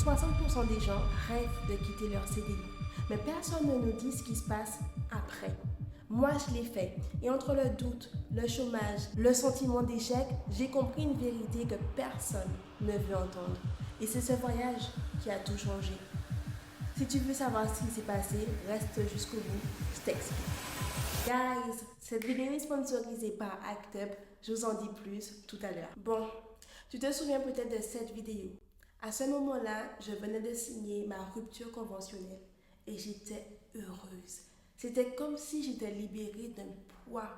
60% des gens rêvent de quitter leur CDI, mais personne ne nous dit ce qui se passe après. Moi, je l'ai fait. Et entre le doute, le chômage, le sentiment d'échec, j'ai compris une vérité que personne ne veut entendre. Et c'est ce voyage qui a tout changé. Si tu veux savoir ce qui s'est passé, reste jusqu'au bout, je t'explique. Guys, cette vidéo est sponsorisée par ActUp. Je vous en dis plus tout à l'heure. Bon, tu te souviens peut-être de cette vidéo. À ce moment-là, je venais de signer ma rupture conventionnelle et j'étais heureuse. C'était comme si j'étais libérée d'un poids.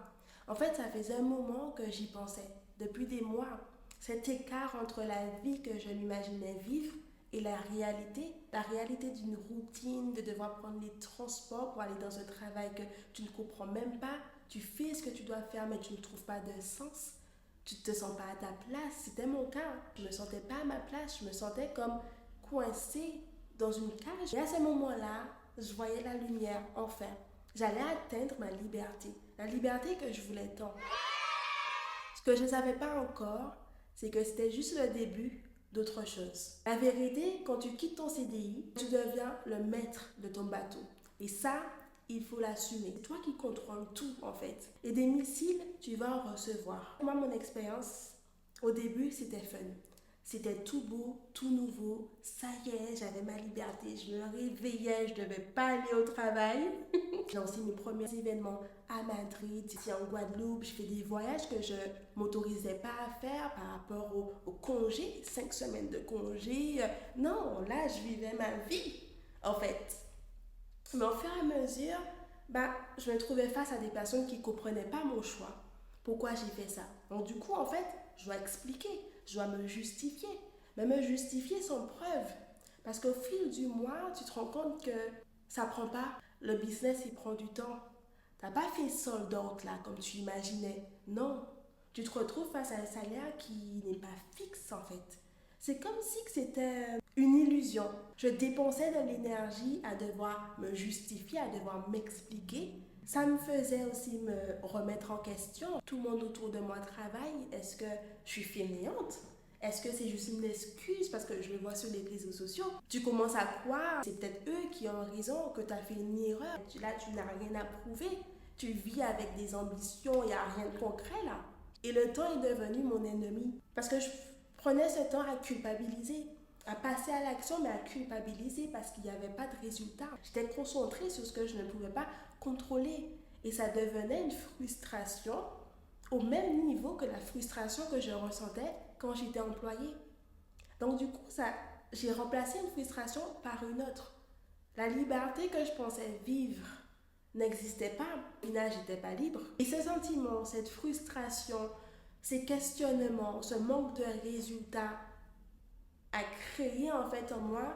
En fait, ça faisait un moment que j'y pensais, depuis des mois. Cet écart entre la vie que je m'imaginais vivre et la réalité d'une routine, de devoir prendre les transports pour aller dans un travail que tu ne comprends même pas. Tu fais ce que tu dois faire, mais tu ne trouves pas de sens. Tu ne te sens pas à ta place. C'était mon cas. Je ne me sentais pas à ma place. Je me sentais comme coincée dans une cage. Et à ce moment-là, je voyais la lumière, enfin. J'allais atteindre ma liberté. La liberté que je voulais tant. Ce que je ne savais pas encore, c'est que c'était juste le début d'autre chose. La vérité, quand tu quittes ton CDI, tu deviens le maître de ton bateau. Et ça, il faut l'assumer. C'est toi qui contrôles tout en fait. Et des missiles, tu vas en recevoir. Moi, mon expérience, au début, c'était fun. C'était tout beau, tout nouveau. Ça y est, j'avais ma liberté. Je me réveillais, je ne devais pas aller au travail. J'ai lancé mes premiers événements à Madrid, ici en Guadeloupe. Je fais des voyages que je ne m'autorisais pas à faire par rapport au congé, 5 semaines de congé. Non, là, je vivais ma vie, en fait. Mais au fur et à mesure, je me trouvais face à des personnes qui ne comprenaient pas mon choix. Pourquoi j'ai fait ça? Donc du coup, en fait, je dois expliquer, je dois me justifier. Mais me justifier sans preuve. Parce qu'au fil du mois, tu te rends compte que ça prend pas. Le business, il prend du temps. Tu n'as pas fait sold out là, comme tu imaginais. Non. Tu te retrouves face à un salaire qui n'est pas fixe, en fait. C'est comme si c'était une illusion. Je dépensais de l'énergie à devoir me justifier, à devoir m'expliquer. Ça me faisait aussi me remettre en question. Tout le monde autour de moi travaille. Est-ce que je suis fainéante? Est-ce que c'est juste une excuse parce que je le vois sur les réseaux sociaux? Tu commences à croire, c'est peut-être eux qui ont raison, que tu as fait une erreur. Là, tu n'as rien à prouver. Tu vis avec des ambitions, il n'y a rien de concret là. Et le temps est devenu mon ennemi. Parce que je prenais ce temps à culpabiliser, à passer à l'action, mais à culpabiliser parce qu'il n'y avait pas de résultat. J'étais concentrée sur ce que je ne pouvais pas contrôler. Et ça devenait une frustration au même niveau que la frustration que je ressentais quand j'étais employée. Donc du coup, j'ai remplacé une frustration par une autre. La liberté que je pensais vivre n'existait pas. Et là, j'étais pas libre. Et ce sentiment, cette frustration, ces questionnements, ce manque de résultats a créé en fait en moi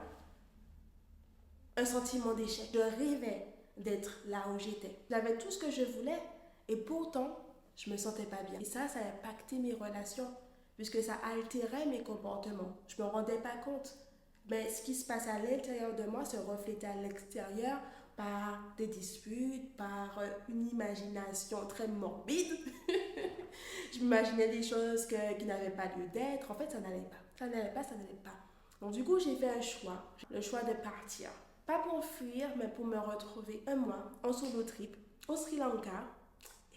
un sentiment d'échec. Je rêvais d'être là où j'étais. J'avais tout ce que je voulais et pourtant, je me sentais pas bien. Et ça a impacté mes relations puisque ça altérait mes comportements. Je me rendais pas compte. Mais ce qui se passe à l'intérieur de moi se reflétait à l'extérieur par des disputes, par une imagination très morbide. Je m'imaginais des choses qui n'avaient pas lieu d'être. En fait, ça n'allait pas. Ça n'allait pas, ça n'allait pas. Donc du coup, j'ai fait un choix. Le choix de partir. Pas pour fuir, mais pour me retrouver un mois en solo trip au Sri Lanka.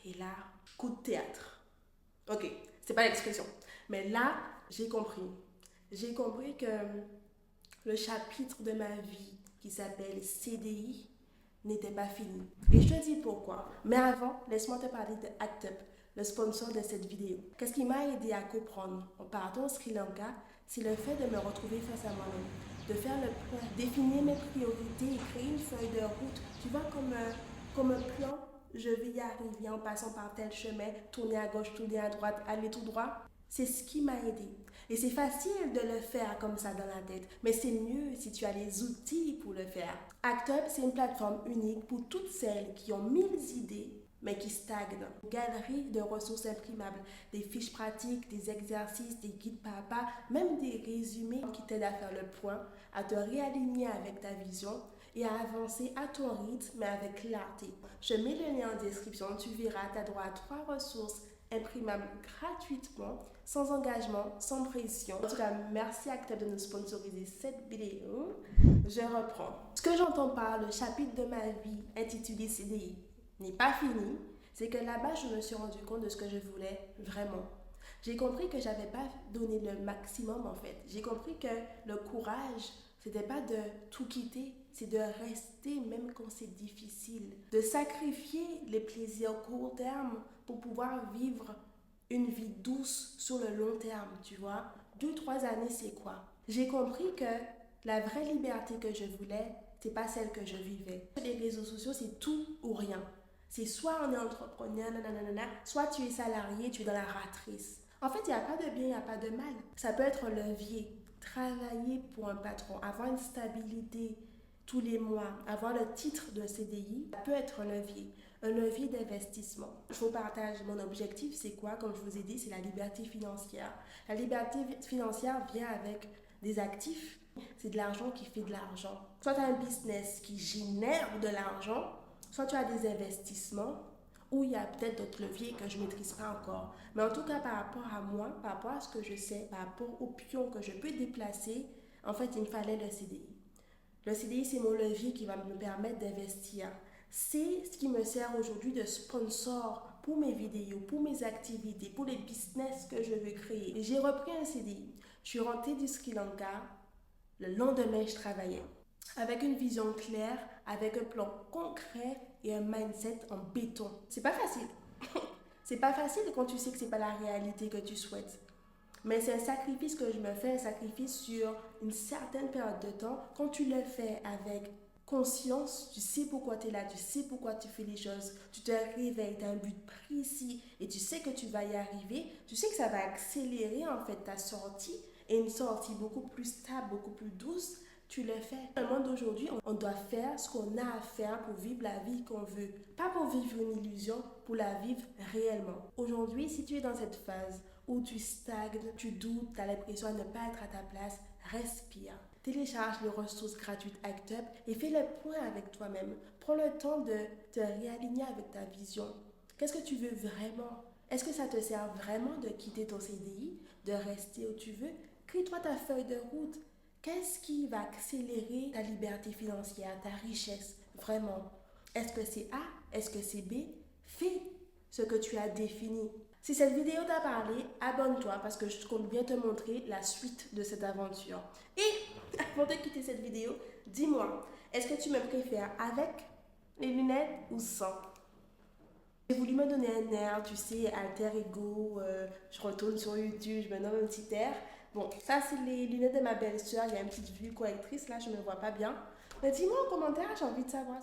Et là, coup de théâtre. Ok, c'est pas l'expression. Mais là, j'ai compris. J'ai compris que le chapitre de ma vie qui s'appelle CDI n'était pas fini. Et je te dis pourquoi. Mais avant, laisse-moi te parler de ActUp, le sponsor de cette vidéo. Qu'est-ce qui m'a aidé à comprendre en partant au Sri Lanka, c'est le fait de me retrouver face à moi-même, de faire le point, définir mes priorités et créer une feuille de route. Tu vois, comme un plan, je vais y arriver en passant par tel chemin, tourner à gauche, tourner à droite, aller tout droit. C'est ce qui m'a aidé. Et c'est facile de le faire comme ça dans la tête, mais c'est mieux si tu as les outils pour le faire. ActUp, c'est une plateforme unique pour toutes celles qui ont 1000 idées mais qui stagnent. Une galerie de ressources imprimables, des fiches pratiques, des exercices, des guides par pas, même des résumés qui t'aident à faire le point, à te réaligner avec ta vision et à avancer à ton rythme mais avec clarté. Je mets le lien en description, tu verras, tu as droit à 3 ressources imprimable gratuitement, sans engagement, sans pression. En tout cas, merci Actep de nous sponsoriser cette vidéo. Je reprends. Ce que j'entends par le chapitre de ma vie intitulé CDI n'est pas fini, c'est que là-bas, je me suis rendu compte de ce que je voulais vraiment. J'ai compris que j'avais pas donné le maximum en fait. J'ai compris que le courage, c'était pas de tout quitter, c'est de rester même quand c'est difficile. De sacrifier les plaisirs court terme pour pouvoir vivre une vie douce sur le long terme, tu vois. 2-3 années, c'est quoi? J'ai compris que la vraie liberté que je voulais, c'est pas celle que je vivais. Les réseaux sociaux, c'est tout ou rien. C'est soit on est entrepreneur, nanana, soit tu es salarié, tu es dans la ratrice. En fait, il n'y a pas de bien, il n'y a pas de mal. Ça peut être un levier. Travailler pour un patron, avoir une stabilité tous les mois, avoir le titre de CDI, ça peut être un levier d'investissement. Je vous partage mon objectif, c'est quoi? Comme je vous ai dit, c'est la liberté financière. La liberté financière vient avec des actifs. C'est de l'argent qui fait de l'argent. Soit tu as un business qui génère de l'argent, soit tu as des investissements où il y a peut-être d'autres leviers que je ne maîtrise pas encore. Mais en tout cas, par rapport à moi, par rapport à ce que je sais, par rapport aux pions que je peux déplacer, en fait, il me fallait le CDI. Le CDI, c'est mon levier qui va me permettre d'investir. C'est ce qui me sert aujourd'hui de sponsor pour mes vidéos, pour mes activités, pour les business que je veux créer. Et j'ai repris un CDI. Je suis rentrée du Sri Lanka. Le lendemain, je travaillais. Avec une vision claire, avec un plan concret et un mindset en béton. C'est pas facile. C'est pas facile quand tu sais que c'est pas la réalité que tu souhaites. Mais c'est un sacrifice que je me fais, un sacrifice sur une certaine période de temps. Quand tu le fais avec conscience, tu sais pourquoi tu es là, tu sais pourquoi tu fais les choses, tu te réveilles, tu as un but précis et tu sais que tu vas y arriver, tu sais que ça va accélérer en fait ta sortie et une sortie beaucoup plus stable, beaucoup plus douce. Tu le fais. Dans le monde d'aujourd'hui, on doit faire ce qu'on a à faire pour vivre la vie qu'on veut. Pas pour vivre une illusion, pour la vivre réellement. Aujourd'hui, si tu es dans cette phase où tu stagnes, tu doutes, tu as l'impression de ne pas être à ta place, respire. Télécharge les ressources gratuites Actep et fais le point avec toi-même. Prends le temps de te réaligner avec ta vision. Qu'est-ce que tu veux vraiment? Est-ce que ça te sert vraiment de quitter ton CDI, de rester où tu veux? Crée-toi ta feuille de route. Qu'est-ce qui va accélérer ta liberté financière, ta richesse, vraiment? Est-ce que c'est A? Est-ce que c'est B? Fais ce que tu as défini. Si cette vidéo t'a parlé, abonne-toi parce que je compte bien te montrer la suite de cette aventure. Et avant de quitter cette vidéo, dis-moi, est-ce que tu me préfères avec les lunettes ou sans? J'ai voulu me donner un air, tu sais, alter ego, je retourne sur YouTube, je me donne un petit air. Bon, ça c'est les lunettes de ma belle-sœur, il y a une petite vue correctrice, là je ne me vois pas bien. Mais dis-moi en commentaire, j'ai envie de savoir.